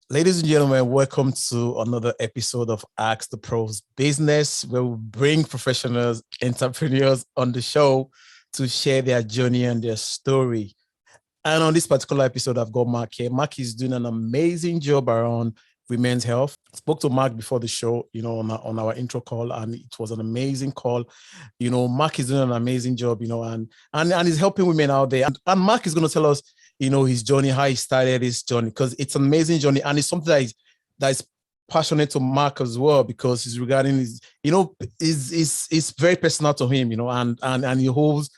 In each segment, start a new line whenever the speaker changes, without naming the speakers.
Ladies and gentlemen, welcome to another episode of AskDproS Business, where we bring professionals, entrepreneurs on the show to share their journey and their story. And on this particular episode, I've got Mark here. Mark is doing an amazing job around women's health. I spoke to Mark before the show, on our intro call, and it was an amazing call. Mark is doing an amazing job, and he's helping women out there. And Mark is going to tell us, his journey, how he started his journey, because it's an amazing journey, and it's something that is passionate to Mark as well, because it's regarding his, it's very personal to him, and he holds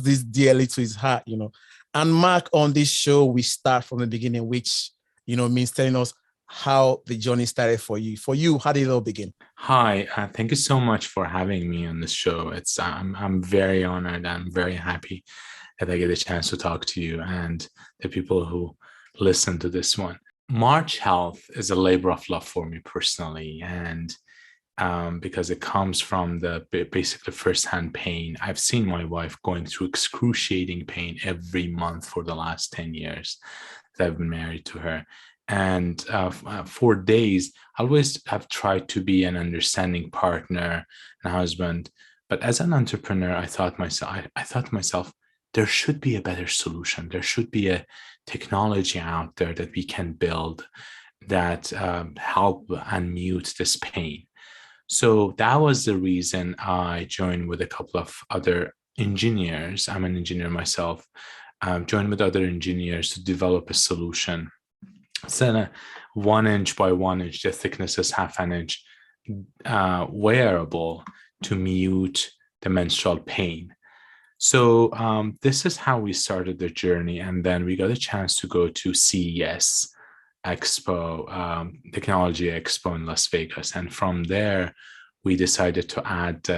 this dearly to his heart, And Mark, on this show, we start from the beginning, which, means telling us how the journey started for you. For you, how did it all begin?
Hi, thank you so much for having me on this show. I'm very honored. I'm very happy that I get a chance to talk to you and the people who listen to this one. March Health is a labor of love for me personally, and because it comes from the basically firsthand pain. I've seen my wife going through excruciating pain every month for the last 10 years that I've been married to her. And for days, I always have tried to be an understanding partner and husband. But as an entrepreneur, I thought to myself, there should be a better solution. There should be a technology out there that we can build that help and mute this pain. So that was the reason I joined with a couple of other engineers. I'm an engineer myself. Joined with other engineers to develop a solution. It's a 1 inch by 1 inch, the thickness is half an inch, wearable to mute the menstrual pain. So this is how we started the journey. And then we got a chance to go to CES Expo, Technology Expo in Las Vegas. And from there, we decided to add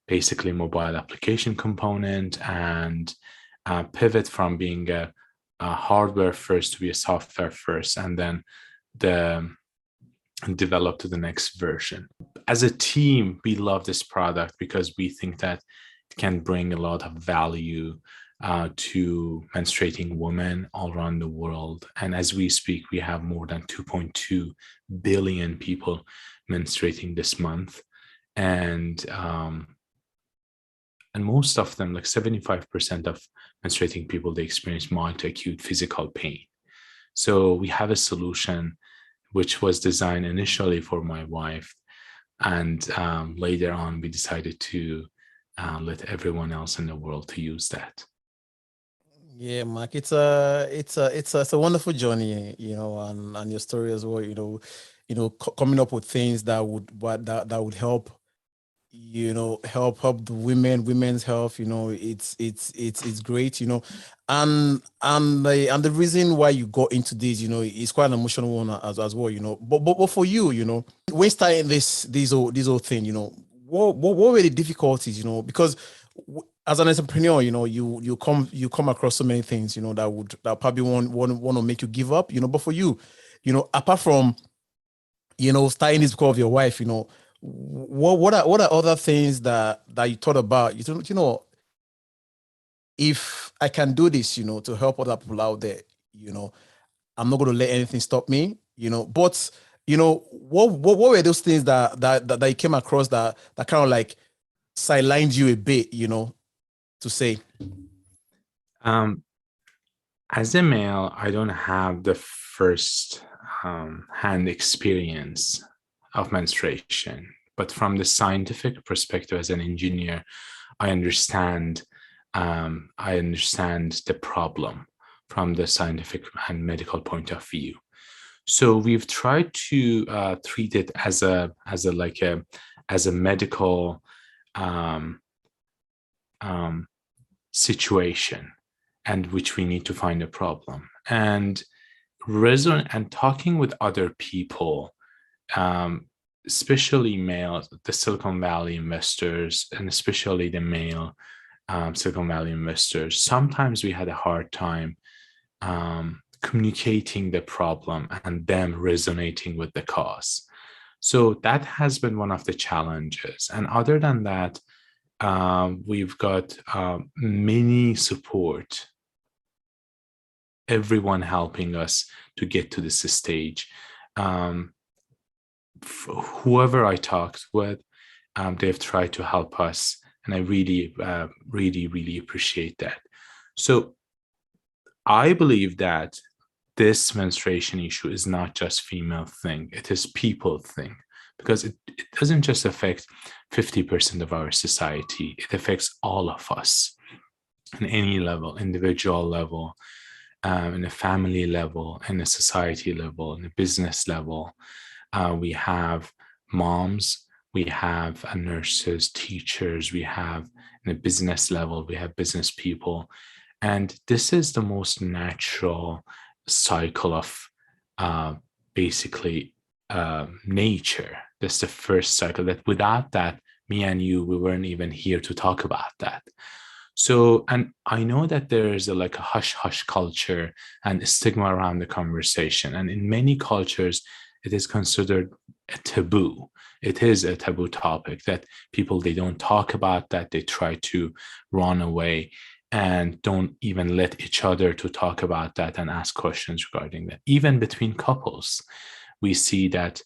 basically mobile application component and pivot from being a hardware first to be a software first, and then develop to the next version. As a team, we love this product because we think that it can bring a lot of value to menstruating women all around the world. And as we speak, we have more than 2.2 billion people menstruating this month. And most of them, like 75% of menstruating people, they experience mild to acute physical pain. So we have a solution which was designed initially for my wife. And later on, we decided to let everyone else in the world to use that.
Yeah, Mark, it's a wonderful journey, and your story as well, coming up with things that would help, help the women's health, it's great, and the reason why you got into this, is quite an emotional one as well, but for you, when starting this whole thing, what were the difficulties, because as an entrepreneur, you come across so many things, that probably want to make you give up, but for you, apart from, starting this because of your wife, what are other things that you thought about? If I can do this, to help other people out there, I'm not going to let anything stop me, but what were those things that you came across that kind of like sidelined you a bit, to say?
As a male, I don't have the first hand experience of menstruation, but from the scientific perspective, as an engineer, I understand the problem from the scientific and medical point of view. So we've tried to treat it as a medical situation, and which we need to find a problem. And talking with other people, especially males, the Silicon Valley investors, and especially the male Silicon Valley investors, sometimes we had a hard time communicating the problem and them resonating with the cause. So that has been one of the challenges. And other than that, we've got many support, everyone helping us to get to this stage. whoever I talked with, they've tried to help us, and I really, really appreciate that. So I believe that this menstruation issue is not just female thing; it is people thing, because it doesn't just affect 50% of our society; it affects all of us in any level, individual level, in a family level, in a society level, in a business level. We have moms, we have nurses, teachers, we have in a business level, we have business people. And this is the most natural cycle of basically nature. That's the first cycle that without that, me and you, we weren't even here to talk about that. So, and I know that there is like a hush hush culture and a stigma around the conversation. And in many cultures, it is considered a taboo. It is a taboo topic that people, they don't talk about that. They try to run away and don't even let each other to talk about that and ask questions regarding that. Even between couples, we see that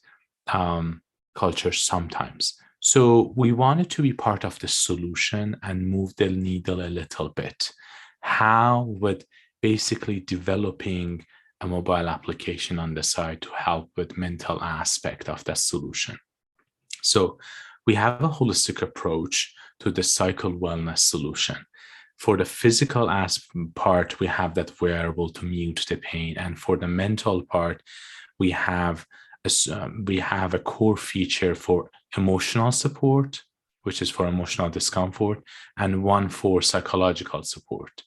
culture sometimes. So we wanted to be part of the solution and move the needle a little bit. How would basically developing a mobile application on the side to help with mental aspect of that solution. So we have a holistic approach to the cycle wellness solution. For the physical part, we have that wearable to mute the pain. And for the mental part, we have a core feature for emotional support, which is for emotional discomfort, and one for psychological support.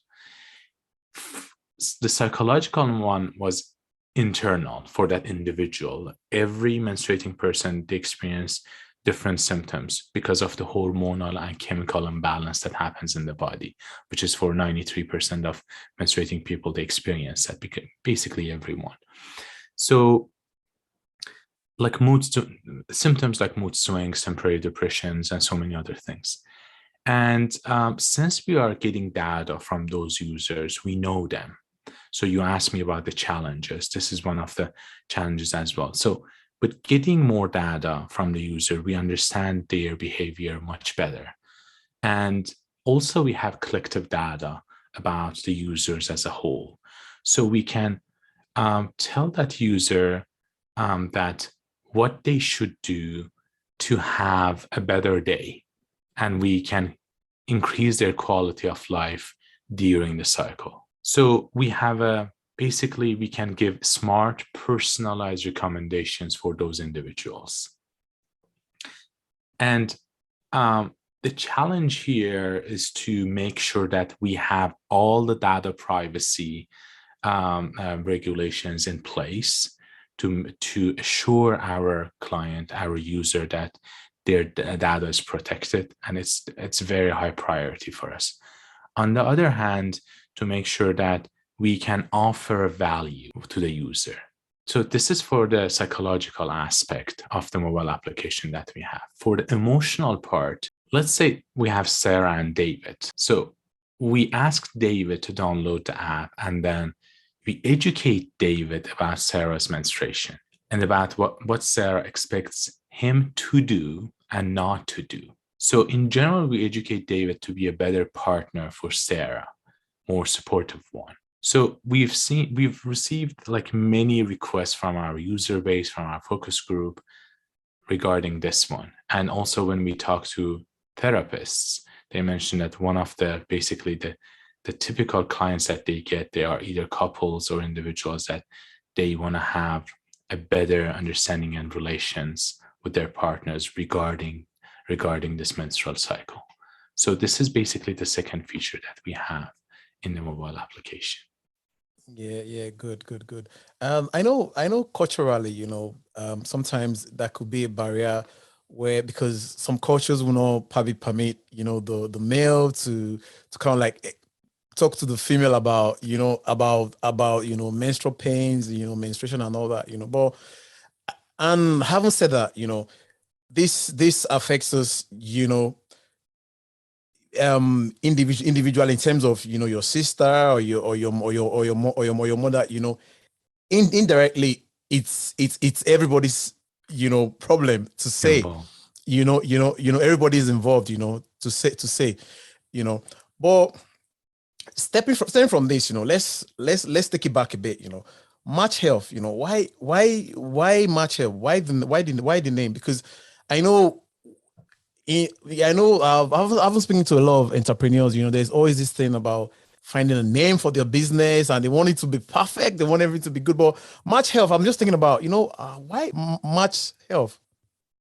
The psychological one was internal for that individual. Every menstruating person, they experience different symptoms because of the hormonal and chemical imbalance that happens in the body, which is for 93% of menstruating people, they experience that, basically everyone. So like symptoms like mood swings, temporary depressions, and so many other things. And since we are getting data from those users, we know them. So you asked me about the challenges. This is one of the challenges as well. So with getting more data from the user, we understand their behavior much better. And also we have collective data about the users as a whole. So we can tell that user that what they should do to have a better day. And we can increase their quality of life during the cycle. So we have basically, we can give smart, personalized recommendations for those individuals. And the challenge here is to make sure that we have all the data privacy regulations in place to assure our client, our user, that their data is protected, and it's very high priority for us. On the other hand, to make sure that we can offer value to the user. So this is for the psychological aspect of the mobile application that we have. For the emotional part, let's say we have Sarah and David. So we ask David to download the app, and then we educate David about Sarah's menstruation and about what Sarah expects him to do and not to do. So in general, we educate David to be a better partner for Sarah, more supportive one. So we've received like many requests from our user base, from our focus group regarding this one. And also when we talk to therapists, they mentioned that one of the typical clients that they get, they are either couples or individuals that they want to have a better understanding and relations with their partners regarding this menstrual cycle. So this is basically the second feature that we have in the mobile application.
Yeah, good. I know culturally, sometimes that could be a barrier where, because some cultures will not probably permit, the male to kind of like talk to the female about, menstrual pains, menstruation and all that, but, and having said that, this affects us, individual in terms of, your sister or your mother, indirectly it's everybody's, problem to say,
Involved.
everybody's involved, to say, you know, but stepping from this, let's take it back a bit, Match Health, why Match Health? Why the name? Because I know, I've been speaking to a lot of entrepreneurs. There's always this thing about finding a name for their business, and they want it to be perfect. They want everything to be good. But Match Health, I'm just thinking about, why Match Health?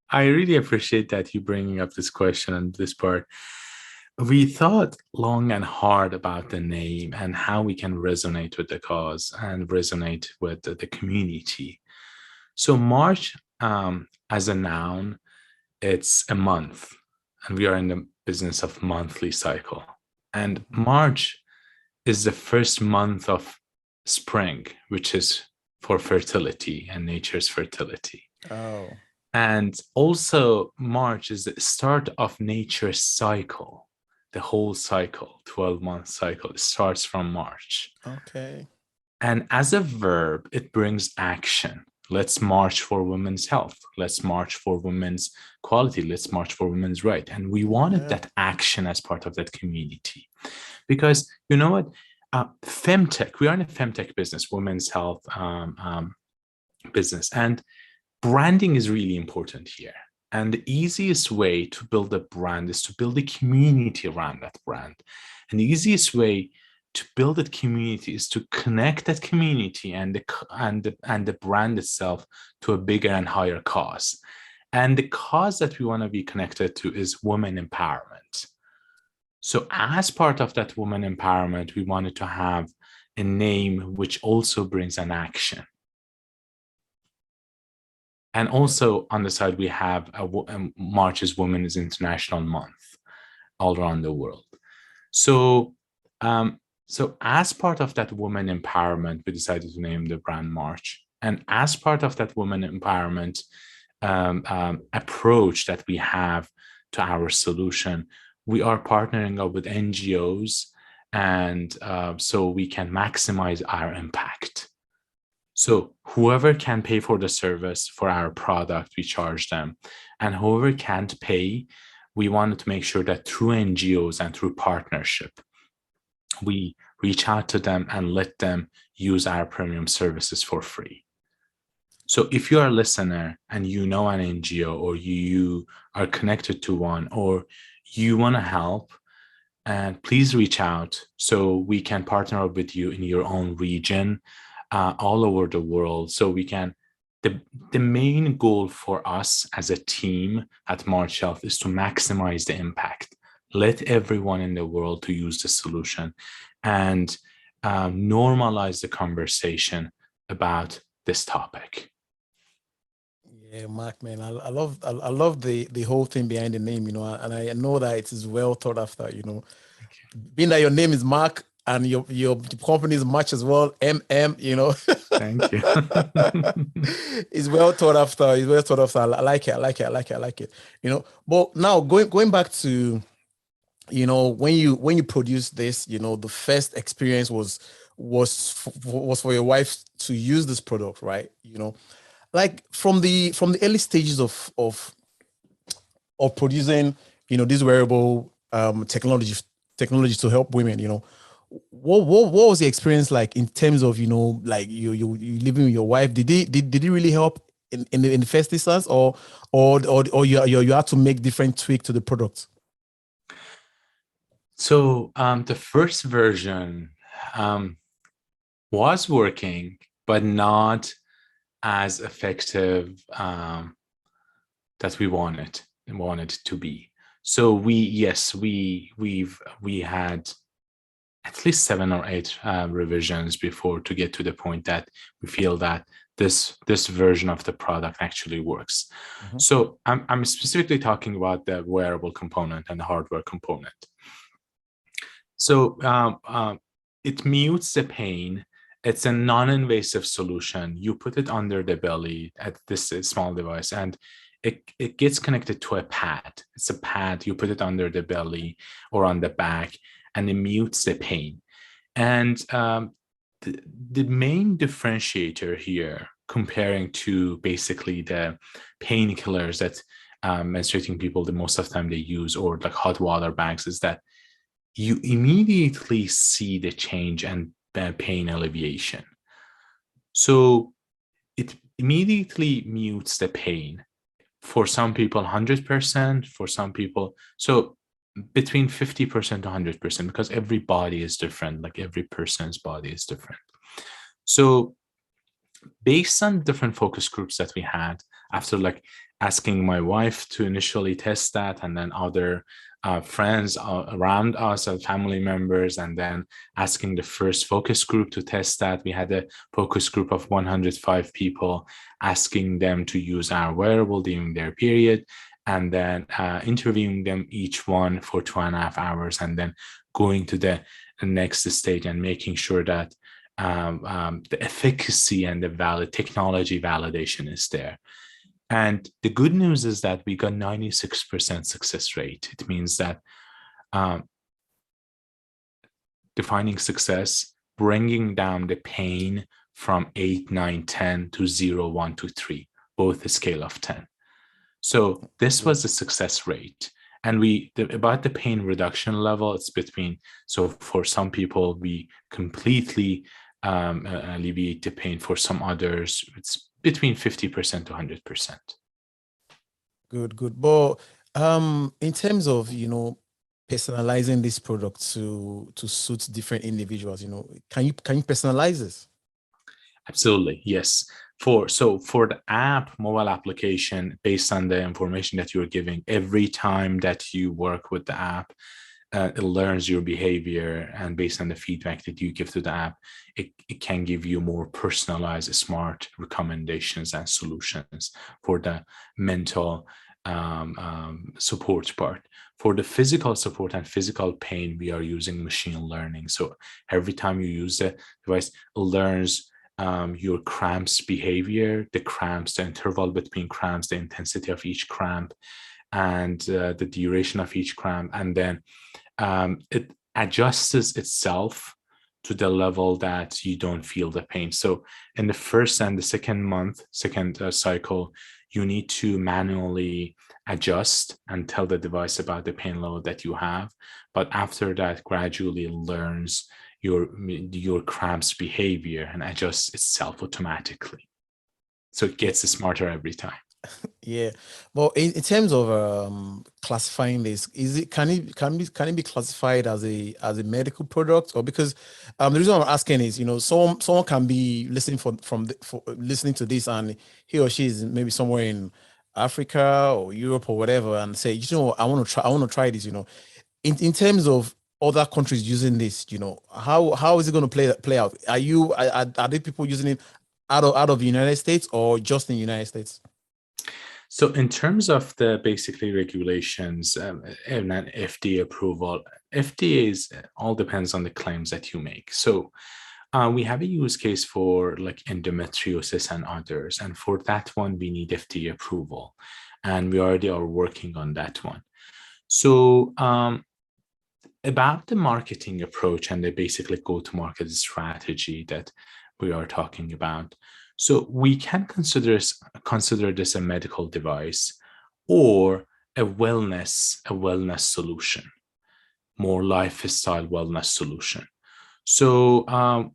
I really appreciate that you bringing up this question and this part. We thought long and hard about the name and how we can resonate with the cause and resonate with the community. So March, as a noun, it's a month, and we are in the business of monthly cycle. And March is the first month of spring, which is for fertility and nature's fertility.
Oh.
And also March is the start of nature's cycle. The whole cycle, 12-month cycle, starts from March.
Okay.
And as a verb, it brings action. Let's march for women's health. Let's march for women's quality. Let's march for women's right. And we wanted that action as part of that community. Because you know what? Femtech, we are in a femtech business, women's health business. And branding is really important here. And the easiest way to build a brand is to build a community around that brand. And the easiest way to build that community is to connect that community and the brand itself to a bigger and higher cause. And the cause that we want to be connected to is women empowerment. So as part of that women empowerment, we wanted to have a name which also brings an action. And also on the side, we have March is Women's International Month all around the world. So, so as part of that women empowerment, we decided to name the brand March. And as part of that women empowerment approach that we have to our solution, we are partnering up with NGOs, and so we can maximize our impact. So whoever can pay for the service for our product, we charge them. And whoever can't pay, we wanted to make sure that through NGOs and through partnership, we reach out to them and let them use our premium services for free. So if you are a listener and you know an NGO, or you are connected to one, or you want to help, and please reach out so we can partner up with you in your own region, all over the world, so we can. The main goal for us as a team at March Health is to maximize the impact. Let everyone in the world to use the solution, and normalize the conversation about this topic.
Yeah, Mark, man, I love the whole thing behind the name, and I know that it is well thought after, being that your name is Mark and your company is Match as well, MM,
Thank you.
It's well thought after. It's well thought after. I like it. But now going back to, when you produce this, the first experience was for your wife to use this product, right? Like from the early stages of producing, this wearable technology to help women, what was the experience like in terms of, like you living with your wife? Did it really help in the first instance, or you had to make different tweak to the product?
So the first version was working, but not as effective that we wanted to be. So we had at least 7 or 8 revisions before to get to the point that we feel that this version of the product actually works. Mm-hmm. So I'm specifically talking about the wearable component and the hardware component. So it mutes the pain. It's a non-invasive solution. You put it under the belly at this small device, and it gets connected to a pad. It's a pad. You put it under the belly or on the back, and it mutes the pain. And the main differentiator here comparing to basically the painkillers that menstruating people, the most of the time they use, or like hot water bags, is that you immediately see the change and pain alleviation. So it immediately mutes the pain. For some people, 100%, for some people, so between 50% to 100%, because every body is different, like every person's body is different. So based on different focus groups that we had, after like asking my wife to initially test that, and then other friends around us and family members, and then asking the first focus group to test that, we had a focus group of 105 people, asking them to use our wearable during their period, and then interviewing them each one for 2.5 hours, and then going to the next stage and making sure that the efficacy and the technology validation is there. And the good news is that we got 96% success rate. It means that defining success, bringing down the pain from 8, 9, 10 to 0, 1 to 3, both a scale of 10. So this was the success rate. And about the pain reduction level, it's between, so for some people, we completely alleviate the pain. For some others, it's between 50% to 100%.
Good. But in terms of, personalizing this product to suit different individuals, can you personalize this?
Absolutely, yes. For the app, mobile application, based on the information that you're giving, every time that you work with the app, it learns your behavior, and based on the feedback that you give to the app, it can give you more personalized, smart recommendations and solutions for the mental support part. For the physical support and physical pain, we are using machine learning. So every time you use the device, it learns your cramps behavior, the cramps, the interval between cramps, the intensity of each cramp, and the duration of each cramp, and then it adjusts itself to the level that you don't feel the pain. So in the first and the second cycle, you need to manually adjust and tell the device about the pain level that you have. But after that, gradually learns your cramps behavior and adjusts itself automatically. So it gets smarter every time.
Yeah. Well, in terms of classifying this, can it be classified as a medical product? Or because the reason I'm asking is, someone can be listening for listening to this, and he or she is maybe somewhere in Africa or Europe or whatever, and say, I want to try this. In terms of other countries using this, how is it going to play out? Are there people using it out of the United States, or just in the United States?
So in terms of the basically regulations and FDA approval, FDA all depends on the claims that you make. So we have a use case for like endometriosis and others. And for that one, we need FDA approval. And we already are working on that one. So about the marketing approach and the basically go-to-market strategy that we are talking about. So we can consider this a medical device or a wellness solution, more lifestyle wellness solution. So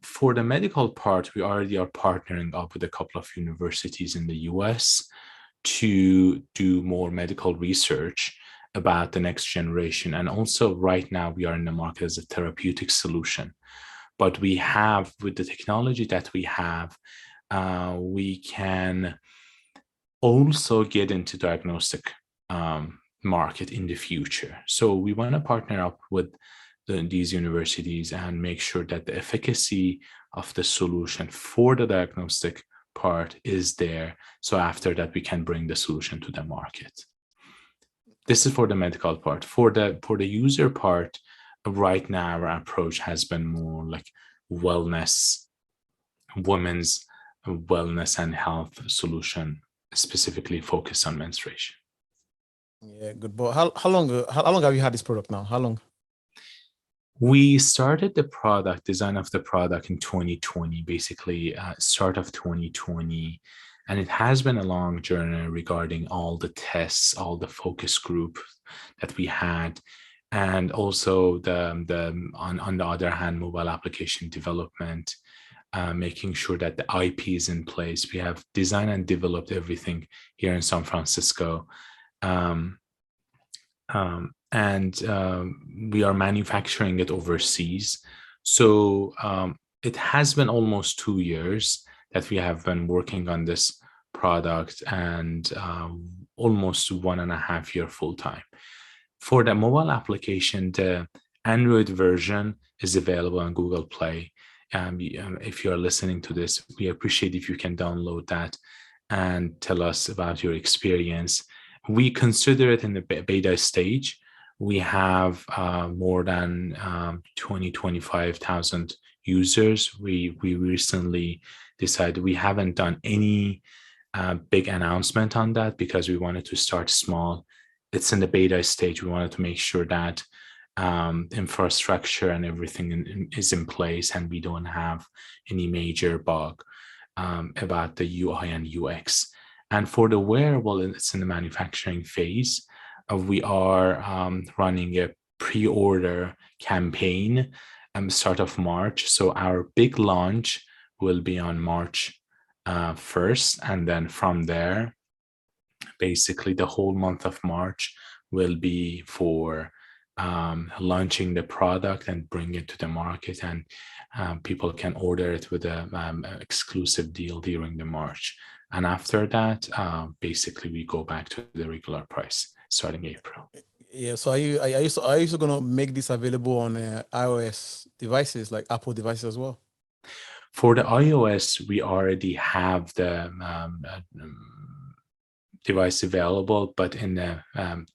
for the medical part, we already are partnering up with a couple of universities in the US to do more medical research about the next generation. And also right now we are in the market as a therapeutic solution. But we have, with the technology that we have, we can also get into diagnostic market in the future. So we want to partner up with these universities and make sure that the efficacy of the solution for the diagnostic part is there. So after that, we can bring the solution to the market. This is for the medical part. For the user part, right now our approach has been more like wellness, women's wellness and health solution, specifically focused on menstruation.
Yeah, good. But how long have you had this product now? How long?
We started the design of the product in 2020, basically start of 2020. And it has been a long journey regarding all the tests, all the focus group that we had, and also on the other hand, mobile application development, making sure that the IP is in place. We have designed and developed everything here in San Francisco. Um, and we are manufacturing it overseas. So it has been almost 2 years that we have been working on this product, and almost 1.5 year full time. For the mobile application, the Android version is available on Google Play. If you're listening to this, we appreciate if you can download that and tell us about your experience. We consider it in the beta stage. We have more than 25,000 users. We recently decided we haven't done any big announcement on that because we wanted to start small. It's in the beta stage. We wanted to make sure that infrastructure and everything is in place, and we don't have any major bug about the UI and UX. And for the wearable, it's in the manufacturing phase. We are running a pre-order campaign start of March. So our big launch will be on March 1st. And then from there, basically the whole month of March will be for launching the product and bring it to the market, and people can order it with an exclusive deal during the March. And after that, basically we go back to the regular price starting April.
Yeah. So are you going to make this available on iOS devices, like Apple devices as well?
For the iOS, we already have the device available, but in the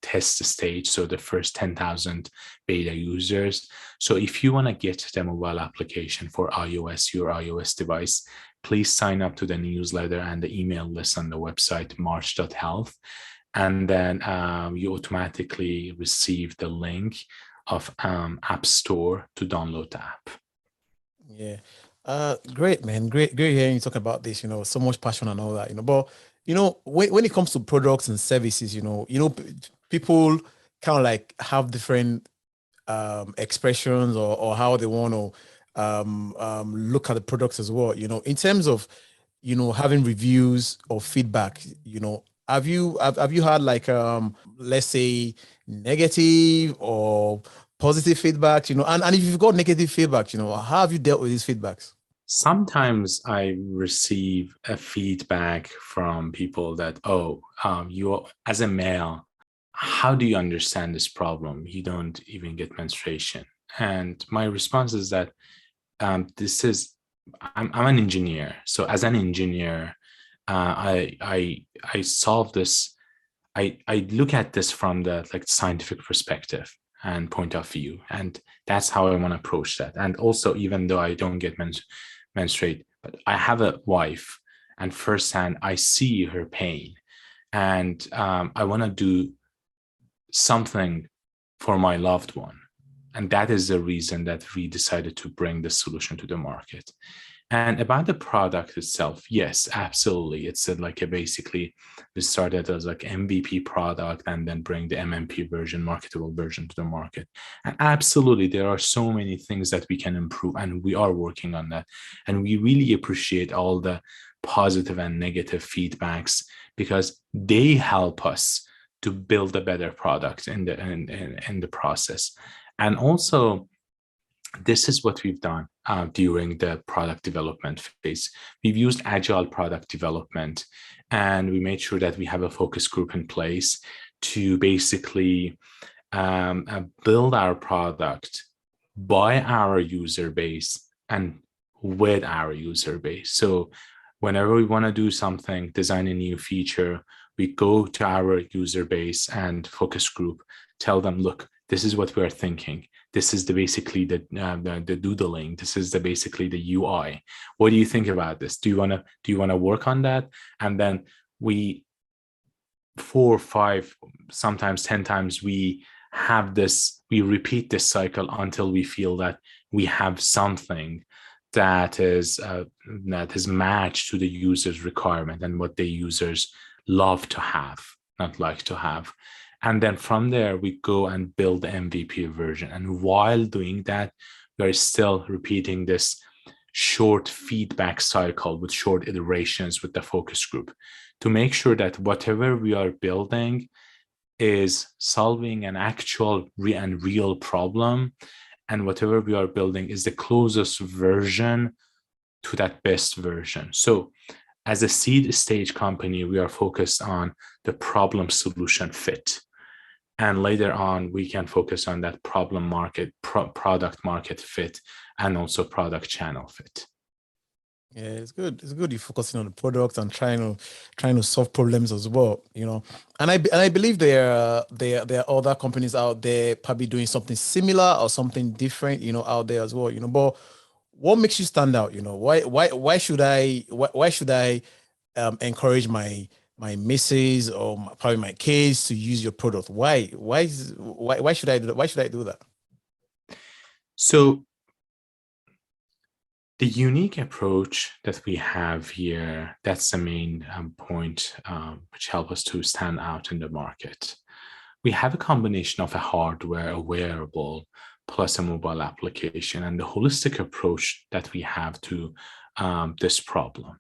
test stage, so the first 10,000 beta users. So if you want to get the mobile application for iOS, your iOS device, please sign up to the newsletter and the email list on the website, march.health. And then you automatically receive the link of App Store to download the app.
Yeah. Great, man. Great hearing you talk about this, so much passion and all that, but when it comes to products and services, people kind of like have different expressions or how they want to look at the products as well. In terms of having reviews or feedback, have you had like let's say negative or positive feedback, and if you've got negative feedback, how have you dealt with these feedbacks?
Sometimes I receive a feedback from people that, you as a male, how do you understand this problem? You don't even get menstruation. And my response is that I'm an engineer. So as an engineer, I solve this. I look at this from the scientific perspective and point of view, and that's how I want to approach that. And also, even though I don't get menstruate, but I have a wife, and firsthand I see her pain, and I want to do something for my loved one. And that is the reason that we decided to bring this solution to the market. And about the product itself, yes, absolutely. It's basically we started as MVP product and then bring the MMP version, marketable version to the market. And absolutely, there are so many things that we can improve, and we are working on that. And we really appreciate all the positive and negative feedbacks because they help us to build a better product in the process. And also, this is what we've done during the product development phase. We've used agile product development, and we made sure that we have a focus group in place to basically build our product by our user base and with our user base. So whenever we want to do something, design a new feature, we go to our user base and focus group, tell them, look, this is what we are thinking. This is basically the doodling. This is basically the UI. What do you think about this? Do you want to work on that? And then we 4, 5, sometimes 10 times we we repeat this cycle until we feel that we have something that is matched to the user's requirement and what the users love to have, not like to have. And then from there, we go and build the MVP version. And while doing that, we're still repeating this short feedback cycle with short iterations with the focus group to make sure that whatever we are building is solving an actual and real problem, and whatever we are building is the closest version to that best version. So as a seed stage company, we are focused on the problem solution fit. And later on, we can focus on that problem product market fit, and also product channel fit.
Yeah, it's good. It's good you're focusing on the product and trying to solve problems as well, you know. And I believe there are other companies out there probably doing something similar or something different, you know, out there as well, you know. But what makes you stand out? You know, why should I encourage my missus or probably my kids to use your product? Why should I do that? Why should I do that?
So the unique approach that we have here, that's the main point which helps us to stand out in the market. We have a combination of a hardware, a wearable, plus a mobile application, and the holistic approach that we have to this problem.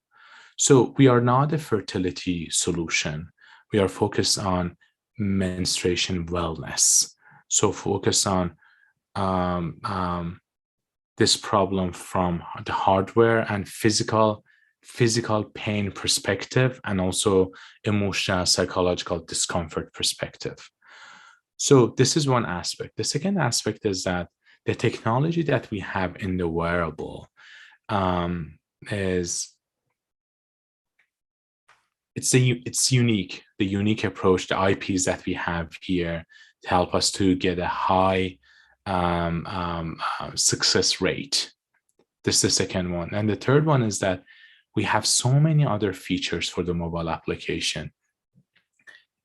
So we are not a fertility solution. We are focused on menstruation wellness. So focus on this problem from the hardware and physical pain perspective, and also emotional, psychological discomfort perspective. So this is one aspect. The second aspect is that the technology that we have in the wearable is it's unique. The unique approach, the IPs that we have here to help us to get a high success rate. This is the second one. And the third one is that we have so many other features for the mobile application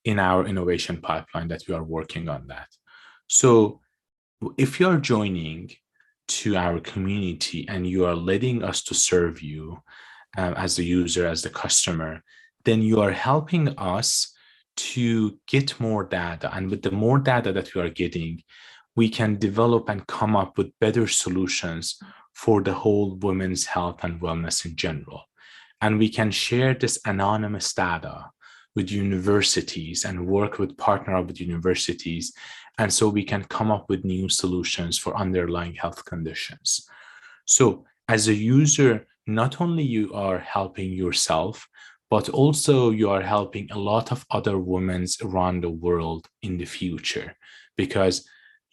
in our innovation pipeline that we are working on that. So if you are joining to our community and you are letting us to serve you as the user, as the customer, then you are helping us to get more data. And with the more data that we are getting, we can develop and come up with better solutions for the whole women's health and wellness in general. And we can share this anonymous data with universities and partner up with universities. And so we can come up with new solutions for underlying health conditions. So as a user, not only you are helping yourself, but also you are helping a lot of other women around the world in the future, because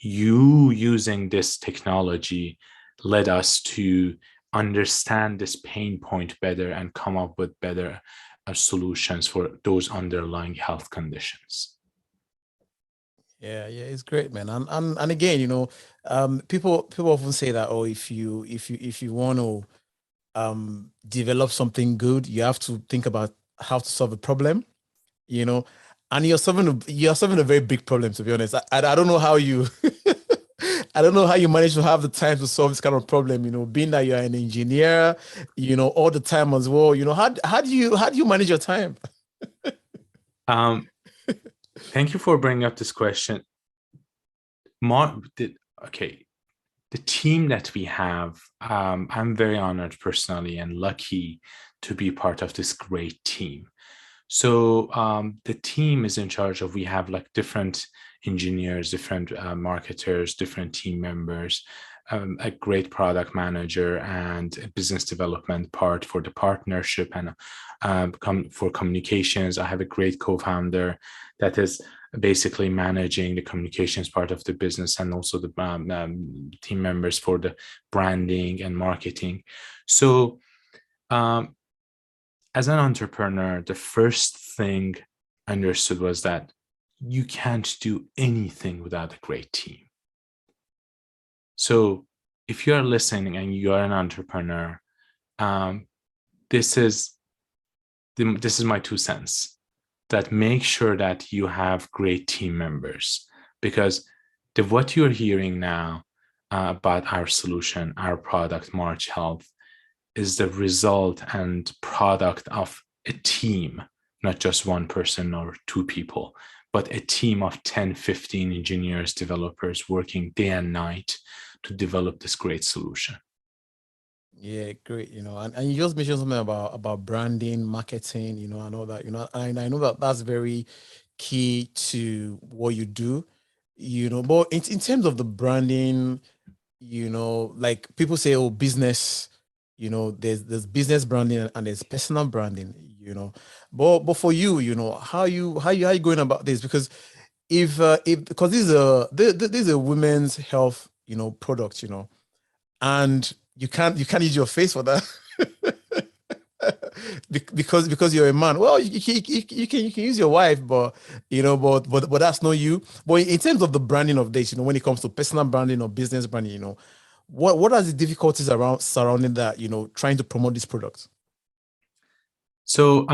you using this technology led us to understand this pain point better and come up with better solutions for those underlying health conditions.
Yeah, it's great, man. And again, you know, people often say that, oh, if you want to develop something good, you have to think about how to solve a problem, you know. And you're solving a very big problem, to be honest. I don't know how you I don't know how you manage to have the time to solve this kind of problem, you know, being that you're an engineer, you know, all the time as well. You know, how do you manage your time?
Thank you for bringing up this question. Mark, the team that we have, I'm very honored personally and lucky to be part of this great team. So the team is in charge of, we have like different engineers, different marketers, different team members, a great product manager, and a business development part for the partnership, and for communications. I have a great co-founder that is basically managing the communications part of the business, and also the team members for the branding and marketing. So as an entrepreneur, the first thing I understood was that you can't do anything without a great team. So if you are listening and you are an entrepreneur, this is my 2 cents, that make sure that you have great team members, because what you're hearing now about our solution, our product, March Health, is the result and product of a team, not just one person or two people, but a team of 10, 15 engineers, developers working day and night to develop this great solution.
Yeah, great. And you just mentioned something about branding, marketing, and all that, and I know that that's very key to what you do, but in terms of the branding, like people say, oh, business, there's business branding and there's personal branding, but for you, how you going about this? Because if because this is a women's health, product, and you can't use your face for that. Because you're a man. Well, you can use your wife, but but that's not you. But in terms of the branding of this, when it comes to personal branding or business branding, what are the difficulties around surrounding that, trying to promote this product?
So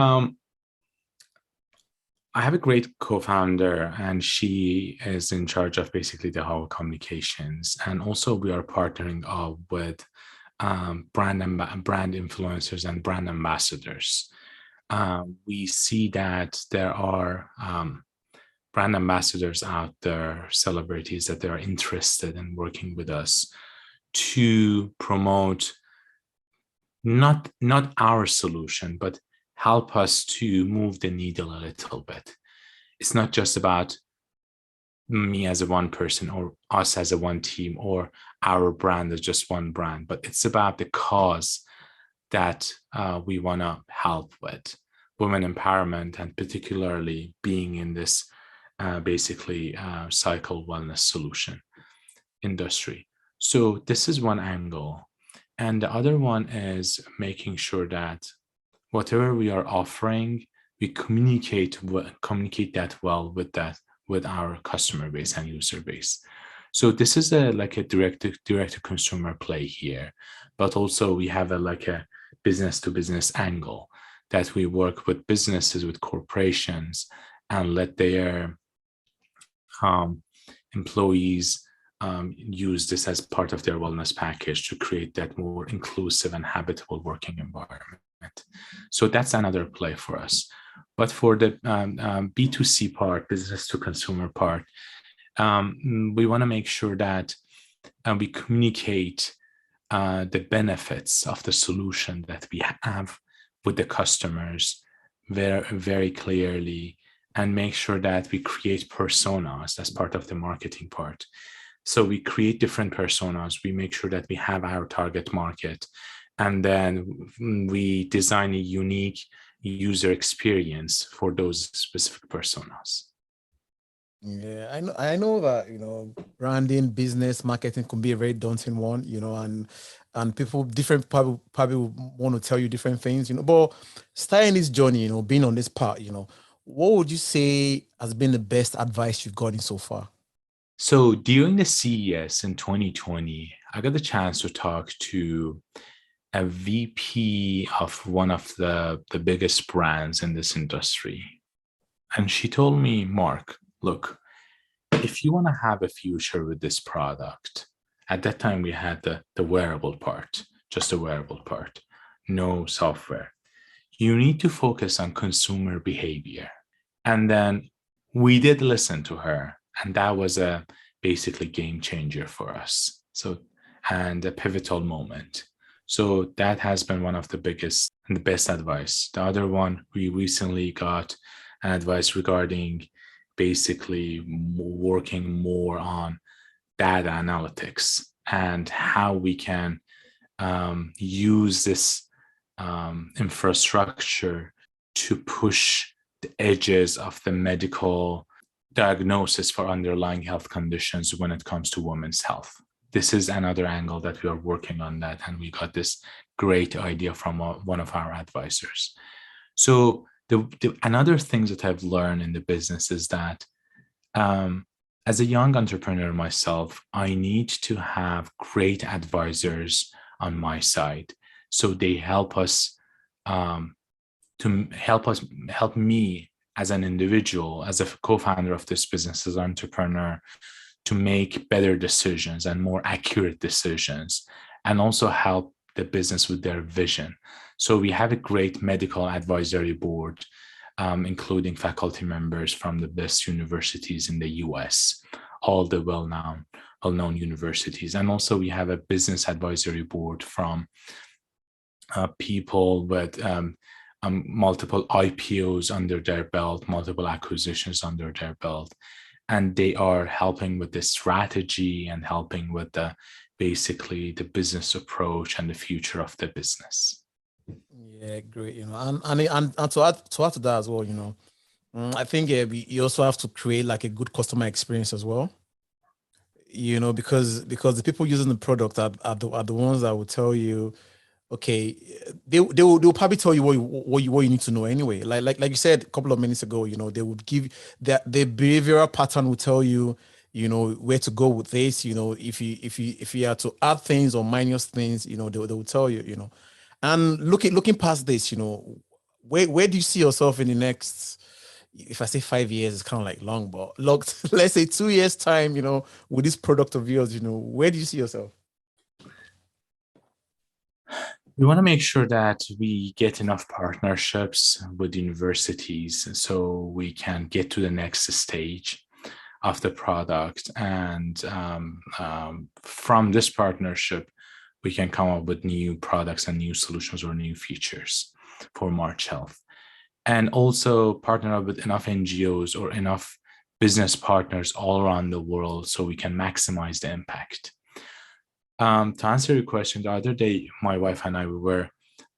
I have a great co-founder, and she is in charge of basically the whole communications. And also we are partnering up with brand influencers and brand ambassadors. We see that there are brand ambassadors out there, celebrities that they are interested in working with us to promote not our solution, but help us to move the needle a little bit. It's not just about me as a one person or us as a one team or our brand as just one brand, but it's about the cause that we want to help with, women empowerment, and particularly being in this basically cycle wellness solution industry. So this is one angle. And the other one is making sure that whatever we are offering, we communicate that well with our customer base and user base. So this is like a direct to consumer play here, but also we have a business to business angle that we work with businesses, with corporations, and let their employees use this as part of their wellness package to create that more inclusive and habitable working environment. So that's another play for us. But for the B2C part, business to consumer part, we want to make sure that we communicate the benefits of the solution that we have with the customers very, very clearly, and make sure that we create personas as part of the marketing part. So we create different personas. We make sure that we have our target market, and then we design a unique user experience for those specific personas.
Yeah, I know that, branding, business, marketing can be a very daunting one, and people different probably want to tell you different things, but starting this journey, being on this part, what would you say has been the best advice you've gotten so far?
So during the CES in 2020, I got the chance to talk to a VP of one of the biggest brands in this industry. And she told me, Mark, look, if you want to have a future with this product, at that time we had the wearable part, just the wearable part, no software. You need to focus on consumer behavior. And then we did listen to her, and that was a basically game changer for us. So, and a pivotal moment. So that has been one of the biggest and the best advice. The other one, we recently got an advice regarding basically working more on data analytics and how we can use this infrastructure to push the edges of the medical diagnosis for underlying health conditions when it comes to women's health. This is another angle that we are working on that, and we got this great idea from one of our advisors. So another thing that I've learned in the business is that as a young entrepreneur myself, I need to have great advisors on my side. So they help us help me as an individual, as a co-founder of this business, as an entrepreneur, to make better decisions and more accurate decisions, and also help the business with their vision. So we have a great medical advisory board, including faculty members from the best universities in the US, all the well-known universities. And also we have a business advisory board from people with multiple IPOs under their belt, multiple acquisitions under their belt. And they are helping with the strategy and helping with basically the business approach and the future of the business.
Yeah, great. And to add to that as well, I think you also have to create like a good customer experience as well. Because the people using the product are the ones that will tell you, okay, they'll probably tell you what you need to know anyway. Like you said a couple of minutes ago, they would give that the behavioral pattern will tell you, where to go with this. If you are to add things or minus things, they will tell you. And looking past this, where do you see yourself in the next? If I say 5 years, it's kind of like long, but let's say 2 years time, with this product of yours, where do you see yourself?
We want to make sure that we get enough partnerships with universities so we can get to the next stage of the product. And from this partnership, we can come up with new products and new solutions or new features for March Health. And also partner up with enough NGOs or enough business partners all around the world so we can maximize the impact. To answer your question, the other day, my wife and I, we were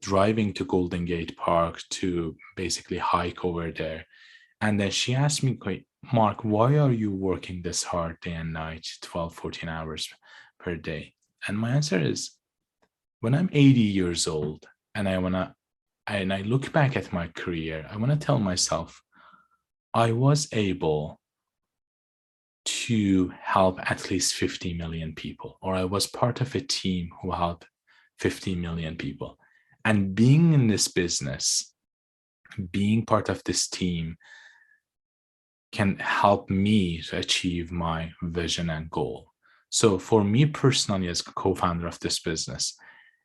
driving to Golden Gate Park to basically hike over there. And then she asked me, Mark, why are you working this hard day and night, 12, 14 hours per day? And my answer is, when I'm 80 years old and I look back at my career, I want to tell myself, I was able to help at least 50 million people, or I was part of a team who helped 50 million people. And being in this business, being part of this team can help me to achieve my vision and goal. So for me personally, as a co-founder of this business,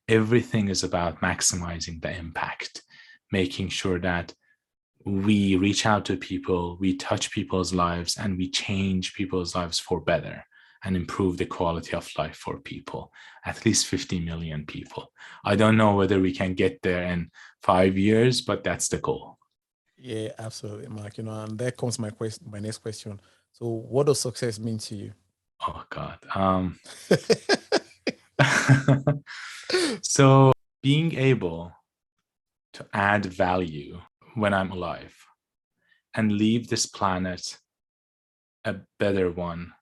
everything is about maximizing the impact, making sure that we reach out to people, we touch people's lives, and we change people's lives for better and improve the quality of life for people, at least 50 million people. I don't know whether we can get there in 5 years, but that's the goal.
Yeah, absolutely, Mark. And there comes my next question. So what does success mean to you?
Oh, God. So being able to add value when I'm alive and leave this planet a better one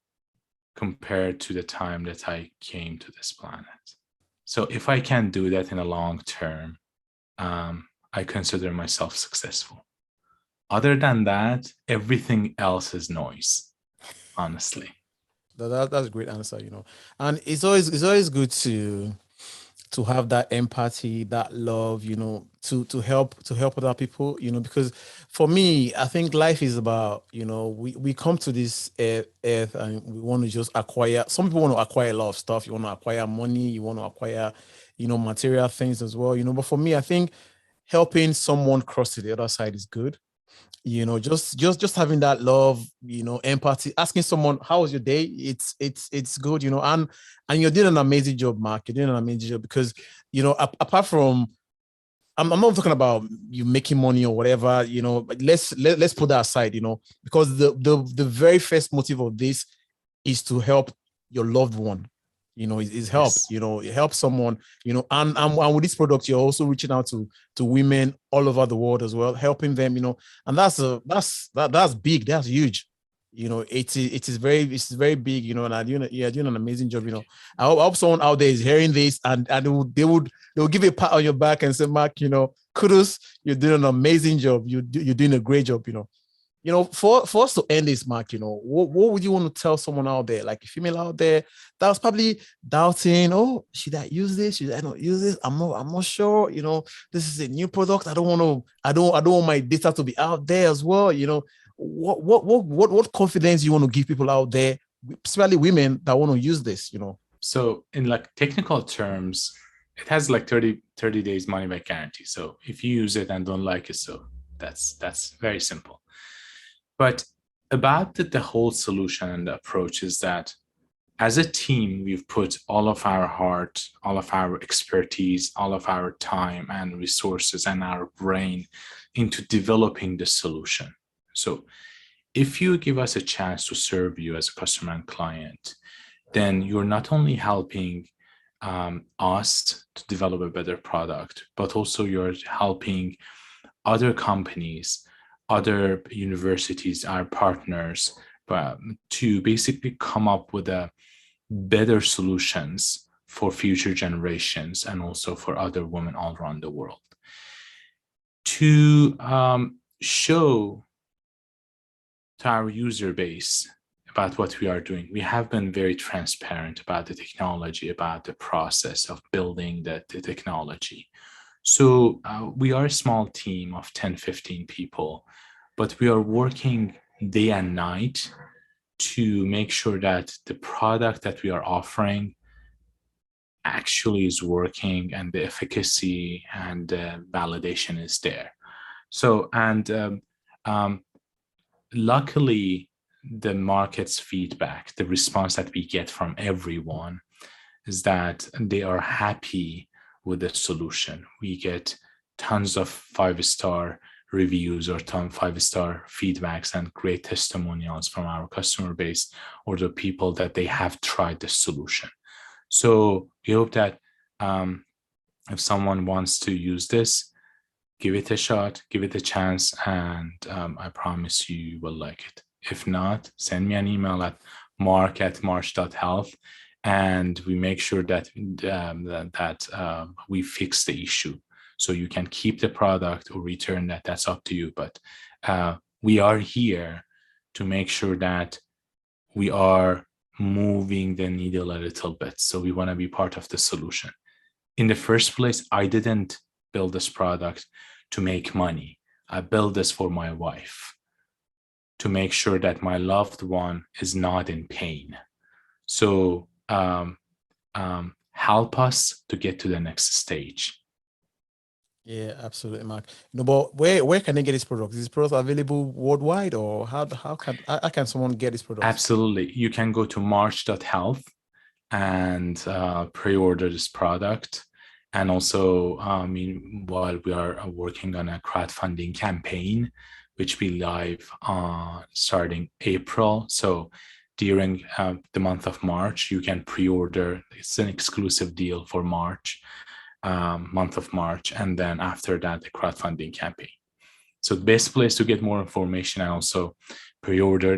compared to the time that I came to this planet. So if I can do that in the long term, I consider myself successful. Other than that, everything else is noise, honestly.
That's a great answer, and it's always good to have that empathy, that love, to help other people, because for me, I think life is about, we come to this earth and we want to just acquire. Some people want to acquire a lot of stuff. You want to acquire money, you want to acquire, material things as well, but for me, I think helping someone cross to the other side is good. Just having that love, empathy, asking someone, how was your day? It's good, and you're doing an amazing job, Mark. You're doing an amazing job because, apart from, I'm not talking about you making money or whatever, but let's put that aside, because the very first motive of this is to help your loved one. Is help. Yes. Help someone. And with this product, you're also reaching out to women all over the world as well, helping them. And that's big. That's huge. It's very big. And you're doing an amazing job. I hope someone out there is hearing this and they'll give you a pat on your back and say, Mark, kudos. You're doing an amazing job. You're doing a great job. For us to end this, Mark, what would you want to tell someone out there, like a female out there that was probably doubting, oh, should I use this? Should I not use this? I'm not sure. This is a new product. I don't want my data to be out there as well. What confidence you want to give people out there especially women that want to use this,
So in like technical terms, it has like 30 days money back guarantee. So if you use it and don't like it, so that's very simple. But about the whole solution and the approach is that as a team, we've put all of our heart, all of our expertise, all of our time and resources and our brain into developing the solution. So if you give us a chance to serve you as a customer and client, then you're not only helping us to develop a better product, but also you're helping other companies, other universities, our partners, to basically come up with a better solutions for future generations and also for other women all around the world. To show to our user base about what we are doing, we have been very transparent about the technology, about the process of building the technology. So we are a small team of 10, 15 people, but we are working day and night to make sure that the product that we are offering actually is working and the efficacy and validation is there. So, and luckily, the market's feedback, the response that we get from everyone is that they are happy with the solution. We get tons of 5-star reviews or 5-star feedbacks and great testimonials from our customer base or the people that they have tried the solution. So we hope that if someone wants to use this, give it a shot, give it a chance, and I promise you will like it. If not, send me an email at mark@march.health, and we make sure that we fix the issue. So you can keep the product or return that. That's up to you. But we are here to make sure that we are moving the needle a little bit. So we want to be part of the solution. In the first place, I didn't build this product to make money. I built this for my wife, to make sure that my loved one is not in pain. So help us to get to the next stage.
Yeah, absolutely, Mark. But where can they get this product? Is this product available worldwide, or how can someone get this product?
Absolutely. You can go to march.health and pre-order this product. And also, while we are working on a crowdfunding campaign, which will be live starting April. So during the month of March, you can pre-order. It's an exclusive deal for March, month of March. And then after that, the crowdfunding campaign. So the best place to get more information and also pre-order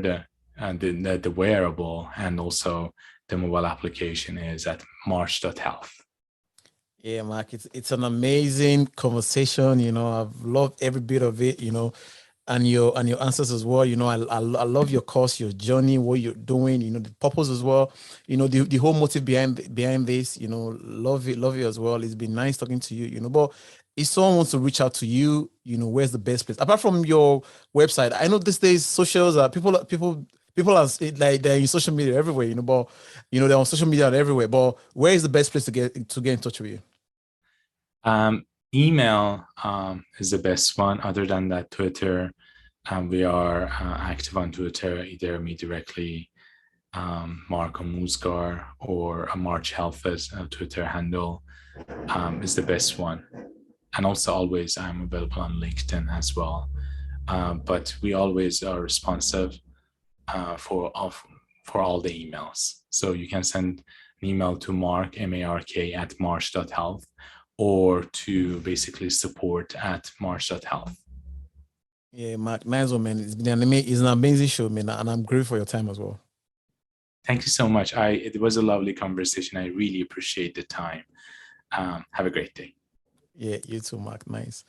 the wearable and also the mobile application is at march.health.
Yeah, Mark, it's an amazing conversation. I've loved every bit of it, and your answers as well. I love your course, your journey, what you're doing, the purpose as well, the whole motive behind this, love it as well. It's been nice talking to you, but if someone wants to reach out to you, where's the best place? Apart from your website, I know these days socials are people are like they're in social media everywhere, but they're on social media everywhere. But where is the best place to get in touch with you?
Email is the best one. Other than that, Twitter. We are active on Twitter, either me directly, Mark Amouzgar, or March Health's Twitter handle is the best one. And also always I'm available on LinkedIn as well. But we always are responsive for all the emails. So you can send an email to Mark, MARK, at march.health, or to basically support@march.health.
Yeah, Mark, nice one, man. It's an amazing show, man, and I'm grateful for your time as well.
Thank you so much. It was a lovely conversation. I really appreciate the time. Have a great day.
Yeah, you too, Mark. Nice.